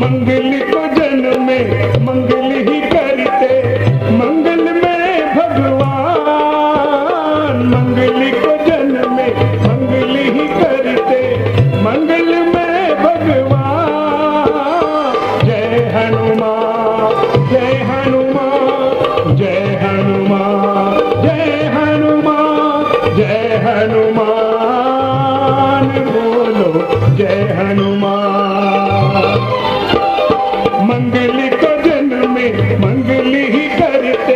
मंगल को जन्म में मंगल ही करते, मंगल में भगवान। मंगल को जन्म में मंगल ही करते, मंगल में भगवान। जय हनुमान जय हनुमान जय हनुमान जय हनुमान जय हनुमान, बोलो जय हनुमान। मंगल को जन्म में मंगल ही करते,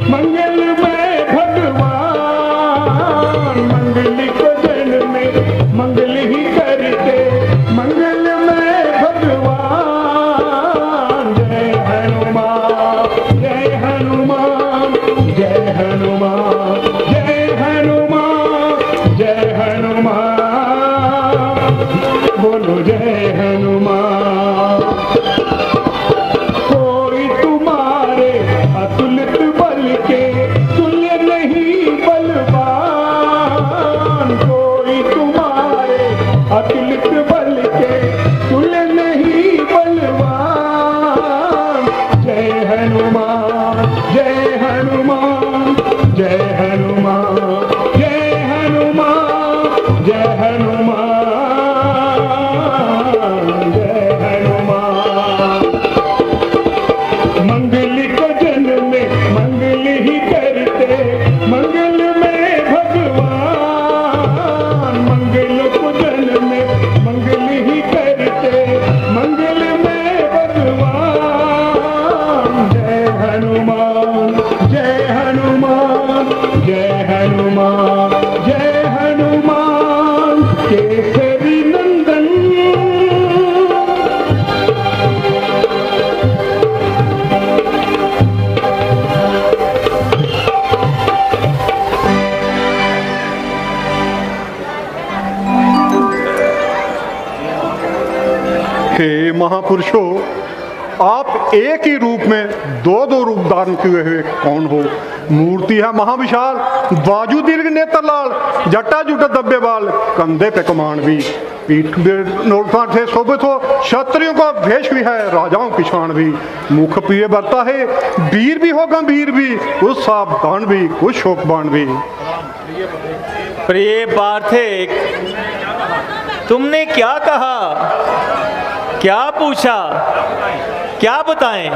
मंगल में भगवान। मंगल को जन्म में मंगल ही करते, मंगल में भगवान। जय हनुमान जय हनुमान जय हनुमान जय हनुमान जय हनुमान, बोलो जय हनुमान। कोई तुम्हारे अतुलित बल के तुल्य नहीं बलवान। कोई तुम्हारे अतुलित बल के तुल्य नहीं बलवान। जय हनुमान जय हनुमान जय हनुमान जय हनुमान जय हनुमान जय हनुमान। मंगल को जन्म में मंगल ही करते, मंगल में भगवान। मंगल को जन्म में मंगल ही करते, मंगल में भगवान। जय हनुमान जय हनुमान जय हनुमान जय हनुमान, केसरी नंदन। हे महापुरुषों, आप एक ही रूप में दो दो रूप धारण किए हुए कौन हो? मूर्ति है महाविशाल, बाजू दीर्घ नेत्र लाल, जटा जुटा दब्बे बाल, कंधे पे कमान भी, पीठ नोटफाट से शोभित हो, क्षत्रियों का भेष भी है, राजाओं की शान भी। मुख प्रिय बरता है, वीर भी हो गंभीर भी, कुछ सावधान भी कुछ शोकबान भी। प्रिय पार्थिक, तुमने क्या कहा, क्या पूछा, क्या बताएं?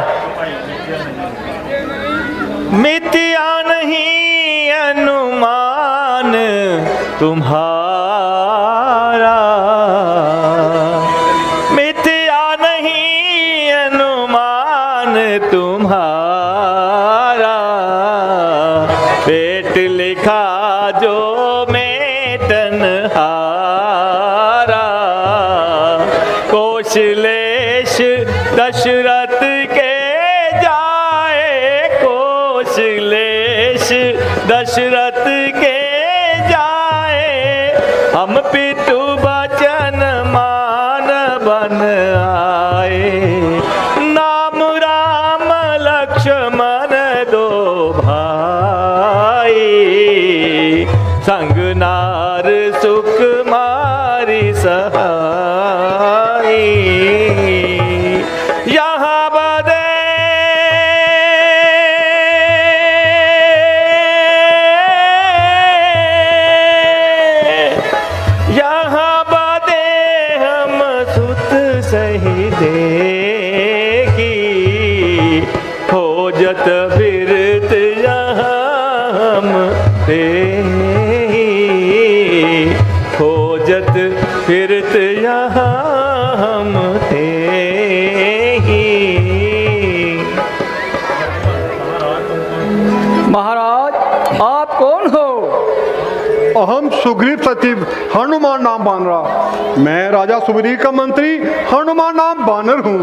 मिथ्या नहीं अनुमान तुम्हारा, मिथ्या नहीं अनुमान तुम्हारा। पेट लिखा जो मेटनहारा, कौशलेश दशरथ के जाए, कौशलेश दशरथ के जाए। हम पितु बचन मान बन आए, नाम राम लक्ष्मण दो भाई। संग नार सुकुमारी सहाय, यहाँ बदे यहाँ बदे हम सुत सही देगी, हो जत बिरत यहाँ हम हो जत फिरत यहाँ हम थे ही। महाराज, आप कौन हो? अहम सुग्रीव सचिव हनुमान नाम बानरा। मैं राजा सुग्रीव का मंत्री हनुमान नाम बानर हूँ।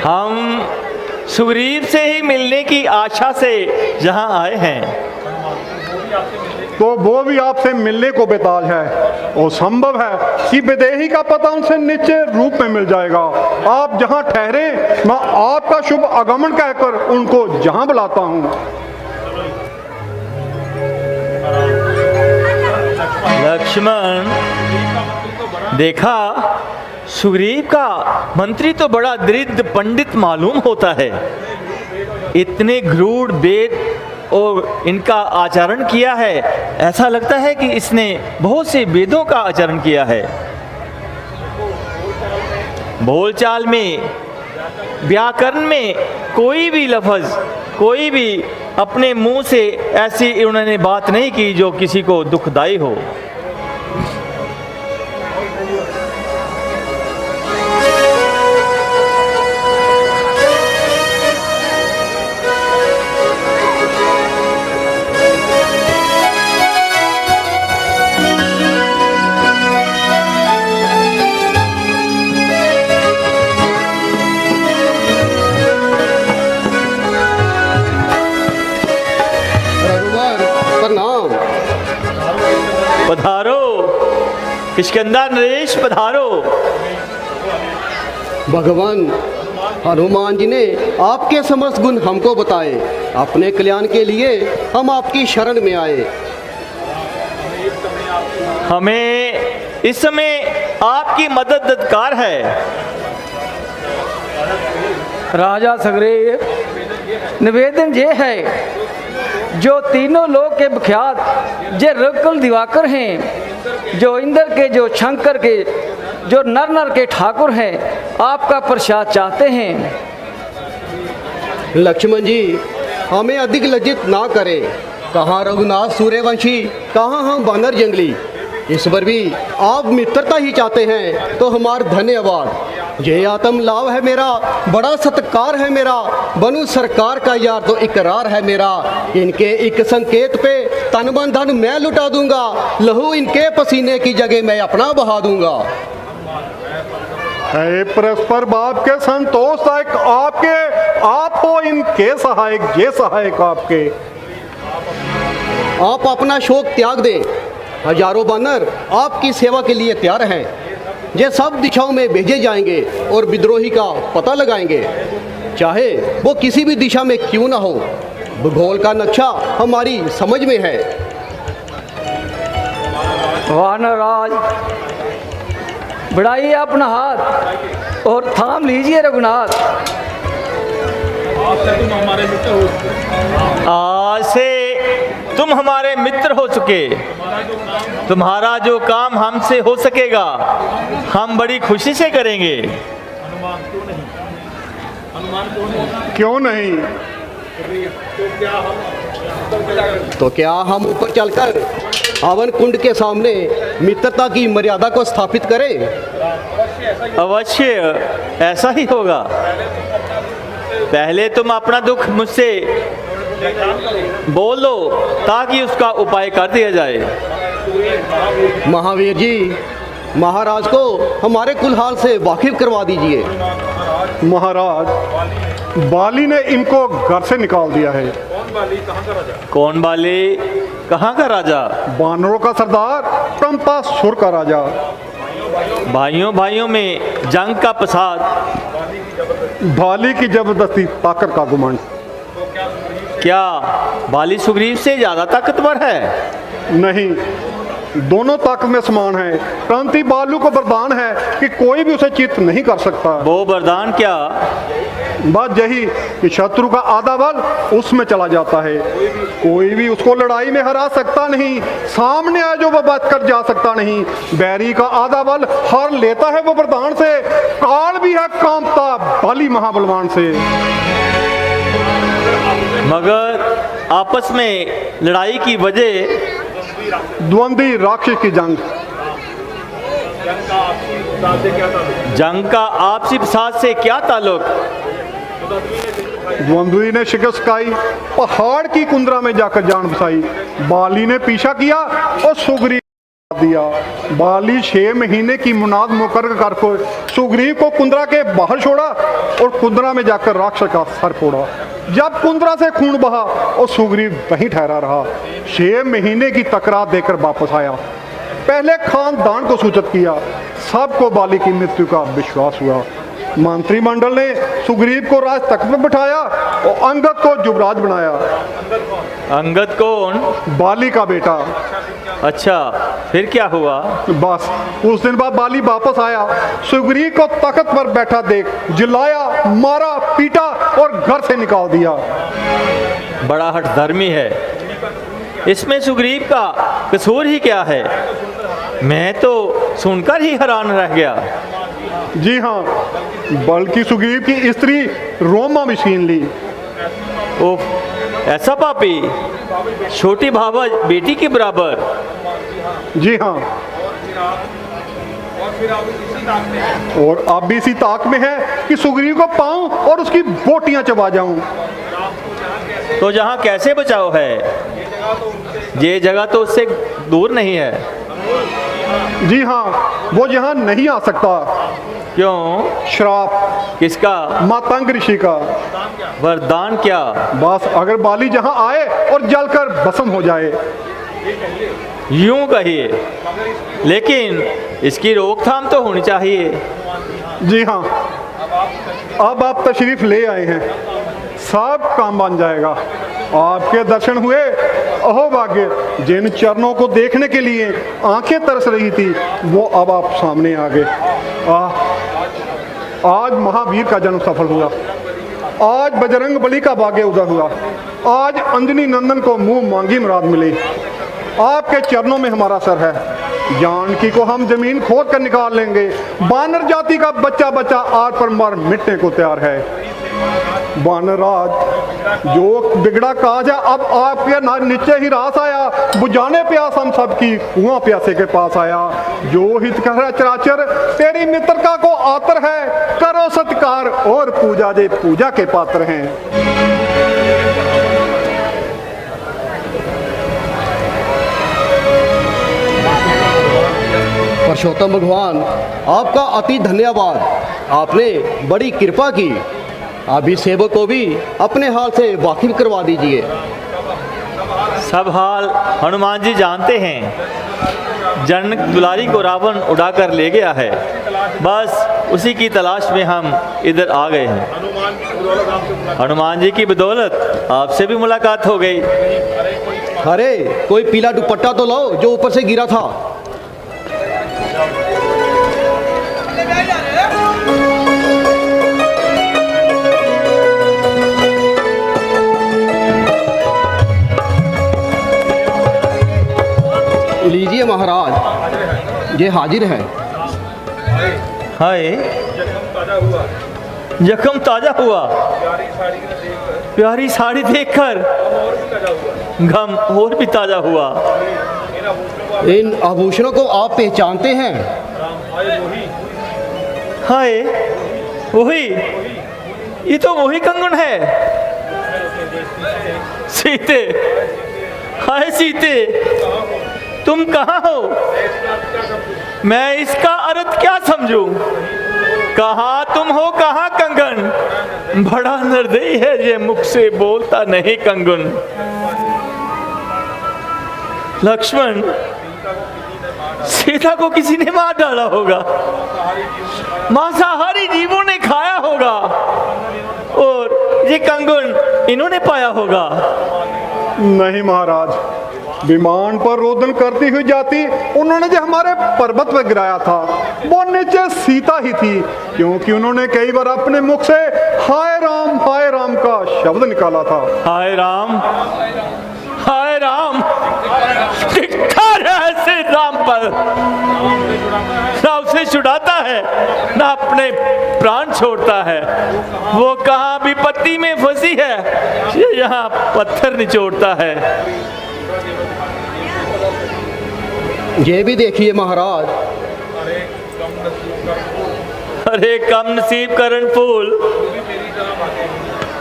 हम सुग्रीव से ही मिलने की आशा से यहाँ आए हैं। तो वो भी आपसे मिलने को बेताज है, और संभव है कि विदेही का पता उनसे निश्चय रूप में मिल जाएगा। आप जहाँ ठहरे, मैं आपका शुभ आगमन कहकर उनको जहाँ बुलाता हूँ। लक्ष्मण, देखा सुग्रीव का मंत्री तो बड़ा दृढ़ पंडित मालूम होता है। इतने क्रूर वेद और इनका आचरण किया है, ऐसा लगता है कि इसने बहुत से वेदों का आचरण किया है। बोलचाल में, व्याकरण में कोई भी लफ्ज, कोई भी अपने मुंह से ऐसी उन्होंने बात नहीं की जो किसी को दुखदाई हो। पधारो किष्किंधा नरेश, पधारो। भगवान हनुमान जी ने आपके समस्त गुण हमको बताए, अपने कल्याण के लिए हम आपकी शरण में आए। हमें इस समय आपकी मदद दरकार है। राजा सुग्रीव, निवेदन ये है, जो तीनों लोक के विख्यात जे रघुकुल दिवाकर हैं, जो इंद्र के, जो शंकर के, जो नर नर के ठाकुर हैं, आपका प्रसाद चाहते हैं। लक्ष्मण जी, हमें अधिक लज्जित ना करें। कहाँ रघुनाथ सूर्यवंशी, कहाँ हम बानर जंगली। इस पर भी आप मित्रता ही चाहते हैं तो हमारा धन्यवाद। ये आत्म लाभ है मेरा, बड़ा सत्कार है मेरा। बनू सरकार का यार तो इकरार है मेरा। इनके एक संकेत पे तन मन धन मैं लुटा दूंगा। लहू इनके पसीने की जगह मैं अपना बहा दूंगा। है परस्पर बाप के संतोष सहायक आपके, आप हो इनके सहायक, ये सहायक आपके। आप अपना शोक त्याग दें। हजारों बानर आपकी सेवा के लिए तैयार हैं। ये सब दिशाओं में भेजे जाएंगे और विद्रोही का पता लगाएंगे, चाहे वो किसी भी दिशा में क्यों ना हो। भूगोल का नक्शा हमारी समझ में है। वानरराज, बढ़ाइए अपना हाथ और थाम लीजिए रघुनाथ। आज से तुम हमारे मित्र हो चुके। तुम्हारा जो काम हमसे हो सकेगा हम बड़ी खुशी से करेंगे। क्यों नहीं? तो क्या हम ऊपर चलकर हवन कुंड के सामने मित्रता की मर्यादा को स्थापित करें? अवश्य ऐसा ही होगा। पहले तुम अपना दुख मुझसे बोल लो ताकि उसका उपाय कर दिया जाए। महावीर जी, महाराज को हमारे कुलहाल से वाकिफ करवा दीजिए। महाराज, बाली ने इनको घर से निकाल दिया है। कौन बाली? कहाँ का राजा? बानरों का सरदार, पंपासुर का राजा। भाइयों भाइयों में जंग का प्रसाद, बाली की जबरदस्ती, ताकत का गुमान। क्या बाली सुग्रीव से ज्यादा ताकतवर है? नहीं, दोनों ताकत में समान है। परंतु बालू को वरदान है कि कोई भी उसे चित नहीं कर सकता। वो वरदान क्या? बात यही कि शत्रु का आधा बल उसमें चला जाता है। कोई भी उसको लड़ाई में हरा सकता नहीं। सामने आ जो वह बच कर जा सकता नहीं। बैरी का आधा बल हार लेता है वो वरदान से। काल भी है कांपता बाली महाबलवान से। मगर आपस में लड़ाई की वजह? द्वंद्वी राक्षस की जंग। जंग का आपसी प्रसाद से क्या ताल्लुक? द्वंद्वी ने शिकस्त खाई, पहाड़ की कुंद्रा में जाकर जान बसाई। बाली ने पीछा किया और सुग्रीव दिया। बाली 6 महीने की मुनाद मुकर्रर कर सुग्रीव को कुंद्रा के बाहर छोड़ा और कुंद्रा में जाकर राक्षस का सर फोड़ा। जब कुंद्रा से खून बहा और सुग्रीव वहीं ठहरा रहा। 6 महीने की तकरार देकर वापस आया। पहले खानदान को सूचित किया। सबको बाली की मृत्यु का विश्वास हुआ। मंत्रिमंडल ने सुग्रीव को राज तख्त पर बिठाया और अंगद को युवराज बनाया। अंगद कौन? बाली का बेटा। अच्छा, फिर क्या हुआ? बस उस दिन बाद बाली वापस आया, सुग्रीव को तख्त पर बैठा देख जिलाया, मारा, पीटा और घर से निकाल दिया। बड़ा हठधर्मी है, इसमें सुग्रीव का कसूर ही क्या है? मैं तो सुनकर ही हैरान रह गया। जी हाँ, बल्कि सुग्रीव की स्त्री रोमा भी छीन ली। ओह, ऐसा पापी, छोटी भावा बेटी के बराबर। जी हाँ, और अब भी इसी ताक में है कि सुग्रीव को पाऊं और उसकी बोटियां चबा जाऊं। तो जहाँ कैसे बचाव है? ये जगह तो उससे दूर नहीं है। जी हाँ, वो यहाँ नहीं आ सकता। क्यों? श्राप। किसका? मातंग ऋषि का। वरदान क्या? बस अगर बाली जहाँ आए और जलकर भस्म हो जाए। यूं कहिए, लेकिन इसकी रोकथाम तो होनी चाहिए। जी हाँ, अब आप तशरीफ ले आए हैं, सब काम बन जाएगा। आपके दर्शन हुए, अहो भाग्य, जिन चरणों को देखने के लिए आंखें तरस रही थी वो अब आप सामने आ गए। आज महावीर का जन्म सफल हुआ, आज बजरंग बली का भाग्य उदय हुआ, आज अंजनी नंदन को मुंह मांगी मुराद मिली। आपके चरणों में हमारा सर है, जानकी को हम जमीन खोद कर निकाल लेंगे। बानर जाति का बच्चा बच्चा आर पर मार मिटने को तैयार है। बानरराज, जो बिगड़ा काज है अब आपके नीचे ही रास आया, बुझाने प्यास हम सबकी कुआं प्यासे के पास आया। जो हित कर चराचर तेरी मित्रता को आतर है, करो सत्कार और पूजा जे पूजा के पात्र हैं। पुरुषोत्तम भगवान, आपका अति धन्यवाद। आपने बड़ी कृपा की। अभी सेवक को भी अपने हाल से वाकिफ करवा दीजिए। सब हाल हनुमान जी जानते हैं। जनक दुलारी को रावण उड़ाकर ले गया है, बस उसी की तलाश में हम इधर आ गए हैं। हनुमान जी की बदौलत आपसे भी मुलाकात हो गई। अरे कोई पीला दुपट्टा तो लाओ जो ऊपर से गिरा था। लीजिए महाराज, ये हाजिर है। हाय, जख्म ताजा हुआ। प्यारी साड़ी देखकर गम और भी ताजा हुआ। इन आभूषणों को आप पहचानते हैं? हाय, वही, ये तो वही कंगन है। सीते, हाय सीते, तुम कहाँ हो? मैं इसका अर्थ क्या समझूं? कहाँ तुम हो, कहाँ कंगन? बड़ा निर्दयी है ये, मुख से बोलता नहीं कंगन। लक्ष्मण, सीता को किसी ने मार डाला होगा, मांसाहारी जीवों ने खाया होगा, और ये कंगन इन्होंने पाया होगा। नहीं महाराज, विमान पर रोदन करती हुई जाती उन्होंने जो हमारे पर्वत पर गिराया था वो नीचे सीता ही थी, क्योंकि उन्होंने कई बार अपने मुख से हाय राम का शब्द निकाला था। हाय राम, हाय राम, धिक्कार है ऐसे राम पर। ना उसे छुड़ाता है, ना अपने प्राण छोड़ता है। वो कहाँ विपत्ति में फंसी है, ये यहाँ पत्थर निचोड़ता है। ये भी देखिए महाराज। अरे कम नसीब करण फूल,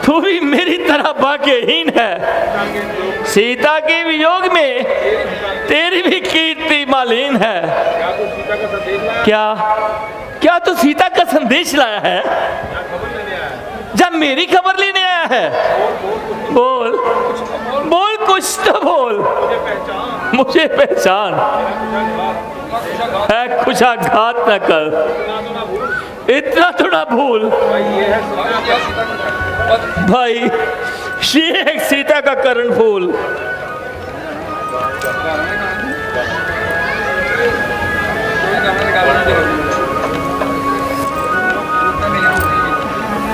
तू भी मेरी तरह भाग्यहीन है। सीता के वियोग में तेरी भी कीर्ति मालिन है। क्या तू सीता का संदेश लाया है? जब मेरी खबर लेने आया है? बोल बोल, कुछ तो बोल, मुझे पहचान है। कुछ आघात न कर, इतना थोड़ा भूल। भाई, ये सीता का करण फूल।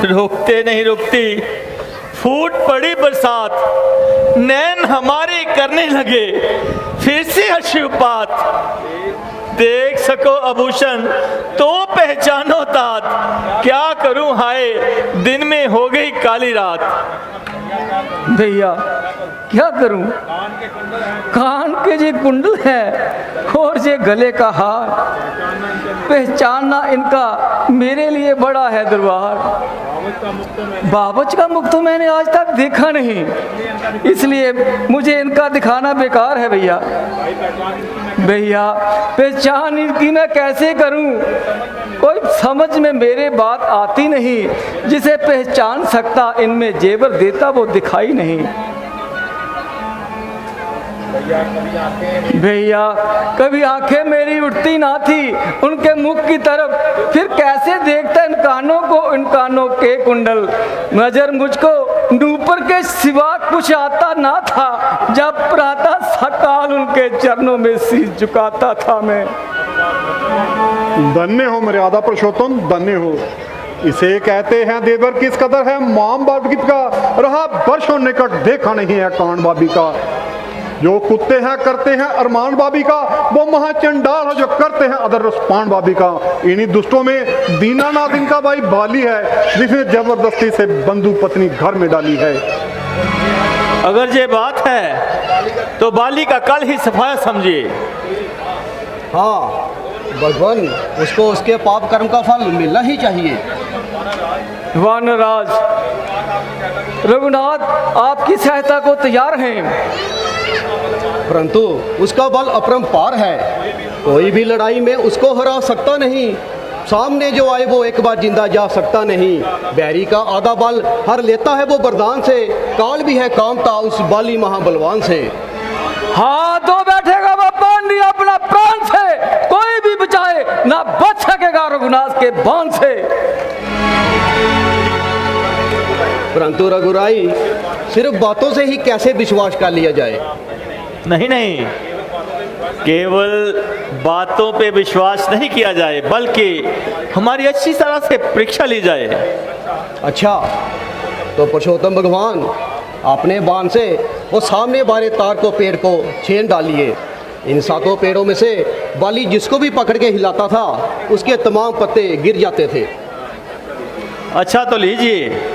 रोकते नहीं रुकती, फूट पड़ी बरसात, नैन हमारे करने लगे फिर से अश्रुपात। देख सको आभूषण तो पहचानो तात, क्या करूं हाय दिन में हो गई काली रात। भैया क्या करूं, कान के जे कुंडल है और जे गले का हार, पहचानना इनका मेरे लिए बड़ा है दरबार। बाबच का मुख तो मैंने आज तक देखा नहीं, इसलिए मुझे इनका दिखाना बेकार है भैया। भैया पहचान इनकी मैं कैसे करूं, कोई समझ में मेरे बात आती नहीं। जिसे पहचान सकता इनमें जेवर देता वो दिखाई नहीं। भैया कभी आंखें मेरी उठती ना थी उनके मुख की तरफ, फिर कैसे देखता इन कानों के कुंडल। नजर मुझको नूपुर के सिवा कुछ आता ना था, जब प्रातः सकाल उनके चरणों में शीश झुकाता था मैं। धन्य हो मर्यादा पुरुषोत्तम, धन्य हो। इसे कहते हैं देवर किस कदर है माम बाबी का, रहा वर्षों निकट देखा नहीं है कान बाबी का। जो कुत्ते हैं करते हैं अरमान बाबी का, वो महाचंडाल है जो करते हैं अदर रसपान बाबी का। इन्हीं दुष्टों में दीनानाथ इनका भाई बाली है, जिसने जबरदस्ती से बंधु पत्नी घर में डाली है। अगर ये बात है तो बाली का कल ही सफाया समझिए। हाँ भगवान, उसको उसके पाप कर्म का फल मिलना ही चाहिए। वानराज रघुनाथ आपकी सहायता को तैयार हैं, परंतु उसका बल अपरंपार है, कोई भी लड़ाई में उसको हरा सकता नहीं। सामने जो आए वो एक बार जिंदा जा सकता नहीं। बैरी का आधा बल हर लेता है वो वरदान से, काल भी है कामता उस बाली महाबलवान से। हाँ तो बैठेगा वो पांडी अपना प्राण से, कोई भी बचाए ना बच सकेगा रघुनाथ के बाण से। परंतु रघुराई सिर्फ बातों से ही कैसे विश्वास कर लिया जाए। नहीं नहीं, केवल बातों पे विश्वास नहीं किया जाए, बल्कि हमारी अच्छी तरह से परीक्षा ली जाए। अच्छा तो पुरुषोत्तम भगवान अपने बाण से वो सामने बारे तार को पेड़ को छेद डालिए। इन सातों पेड़ों में से बाली जिसको भी पकड़ के हिलाता था उसके तमाम पत्ते गिर जाते थे। अच्छा तो लीजिए।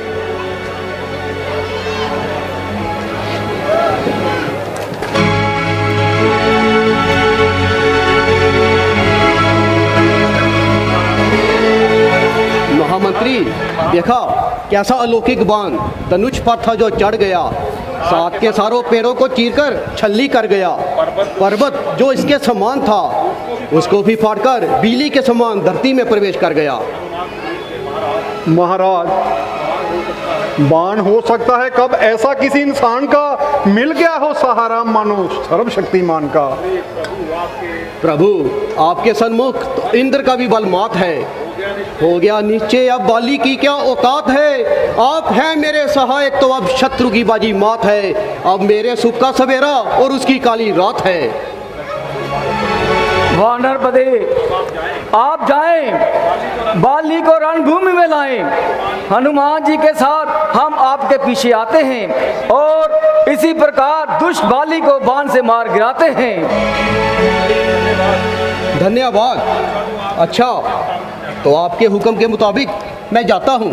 महामंत्री देखा कैसा अलौकिक बाण धनुष पर था जो चढ़ गया, सात के सारों पेड़ों को चीरकर छल्ली कर गया। पर्वत जो इसके समान था उसको भी फाड़कर बिजली के समान धरती में प्रवेश कर गया। महाराज बाण हो सकता है कब ऐसा किसी इंसान का मिल गया हो सहारा मानो सर्वशक्तिमान का। प्रभु आपके सन्मुख तो इंद्र का भी बल मात है, हो गया निश्चय अब बाली की क्या औकात है। आप हैं मेरे सहायक तो अब शत्रु की बाजी मात है, अब मेरे सुख का सवेरा और उसकी काली रात है। वानर पदे आप जाएं, बाली को रणभूमि में लाएं। हनुमान जी के साथ हम आपके पीछे आते हैं और इसी प्रकार दुष्ट बाली को बाण से मार गिराते हैं। धन्यवाद। अच्छा तो आपके हुक्म के मुताबिक मैं जाता हूँ।